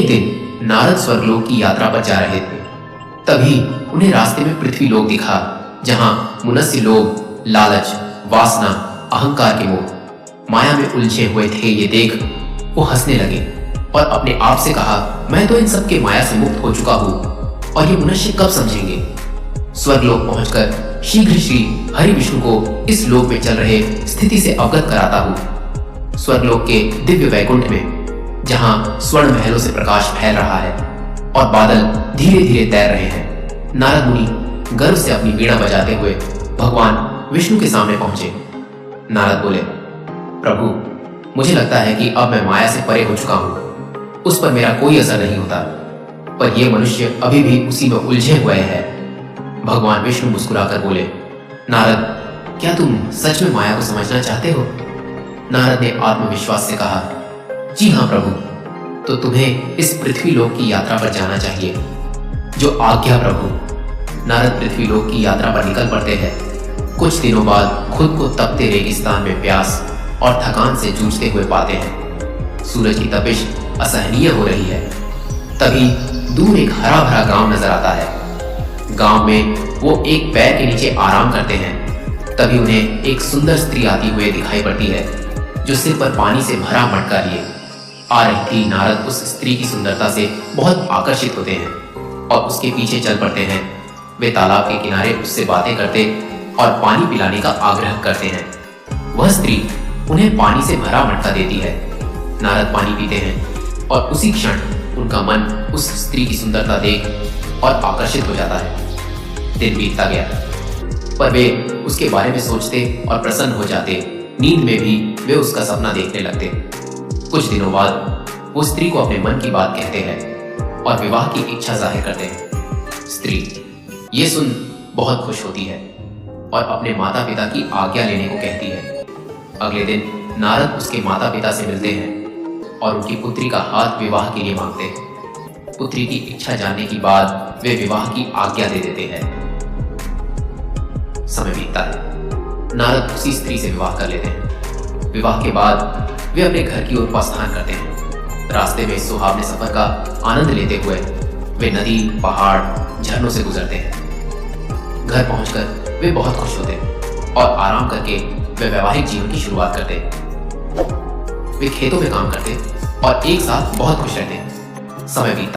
एक दिन नारद स्वर्गलोक की यात्रा पर जा रहे थे। तभी उन्हें रास्ते में पृथ्वी लोक दिखा, जहां मनुष्य लोग लालच, वासना, अहंकार के मोह, माया में उलझे हुए थे। ये देख वो हंसने लगे और अपने आप से कहा, मैं तो इन सब के माया से मुक्त हो चुका हूं और ये मनुष्य कब समझेंगे। स्वर्गलोक पहुंचकर शीघ्र श्री हरि विष्णु को इस लोक में चल रहे स्थिति से अवगत कराता हूं। स्वर्गलोक के दिव्य वैकुंठ में, जहां स्वर्ण महलों से प्रकाश फैल रहा है और बादल धीरे धीरे तैर रहे हैं, नारद मुनि गर्व से अपनी वीणा बजाते हुए भगवान विष्णु के सामने पहुंचे। नारद बोले, प्रभु, मुझे लगता है कि अब मैं माया से परे हो चुका हूं, उस पर मेरा कोई असर नहीं होता, पर यह मनुष्य अभी भी उसी में उलझे हुए है। भगवान विष्णु मुस्कुराकर बोले, नारद, क्या तुम सच में माया को समझना चाहते हो? नारद ने आत्मविश्वास से कहा, जी हाँ प्रभु, तो तुम्हें इस पृथ्वी लोक की यात्रा पर जाना चाहिए। जो आज्ञा प्रभु। नारद पृथ्वी लोक की यात्रा पर निकल पड़ते हैं। कुछ दिनों बाद खुद को तपते रेगिस्तान में प्यास और थकान से जूझते हुए पाते हैं। सूरज की तपिश असहनीय हो रही है। तभी दूर एक हरा भरा गांव नजर आता है। गांव में वो एक पेड़ के नीचे आराम करते हैं। तभी उन्हें एक सुंदर स्त्री आती हुई दिखाई पड़ती है, जो सिर पर पानी से भरा मटका लिए आ रही थी। नारद उस स्त्री की सुंदरता से बहुत आकर्षित होते हैं और उसके पीछे चल पड़ते हैं। वे तालाब के किनारे उससे बातें करते और पानी पिलाने का आग्रह करते हैं। वह स्त्री उन्हें पानी से भरा मटका देती है। नारद पानी पीते हैं और उसी क्षण उनका मन उस स्त्री की सुंदरता देख और आकर्षित हो जाता है। दिन बीतता गया, पर वे उसके बारे में सोचते और प्रसन्न हो जाते। नींद में भी वे उसका सपना देखने लगते। कुछ दिनों बाद वो स्त्री को अपने मन की बात कहते हैं और विवाह की इच्छा जाहिर करते हैं। स्त्री ये सुन बहुत खुश होती है और अपने माता पिता की आज्ञा लेने को कहती है। अगले दिन नारद उसके माता पिता से मिलते हैं और उनकी पुत्री का हाथ विवाह के लिए मांगते हैं। पुत्री की इच्छा जानने के बाद वे विवाह की आज्ञा दे देते हैं। समय बीतता है। नारद उसी स्त्री से विवाह कर लेते हैं। विवाह के बाद वे अपने घर की ओर प्रस्थान करते हैं। रास्ते में सुहावने सफर का आनंद लेते हुए वे नदी, पहाड़, झरनों से गुजरते हैं। घर पहुंचकर वे बहुत खुश होते हैं और आराम करके वे वैवाहिक जीवन की शुरुआत करते हैं। वे खेतों में काम करते और एक साथ बहुत खुश रहते हैं। समय बीतता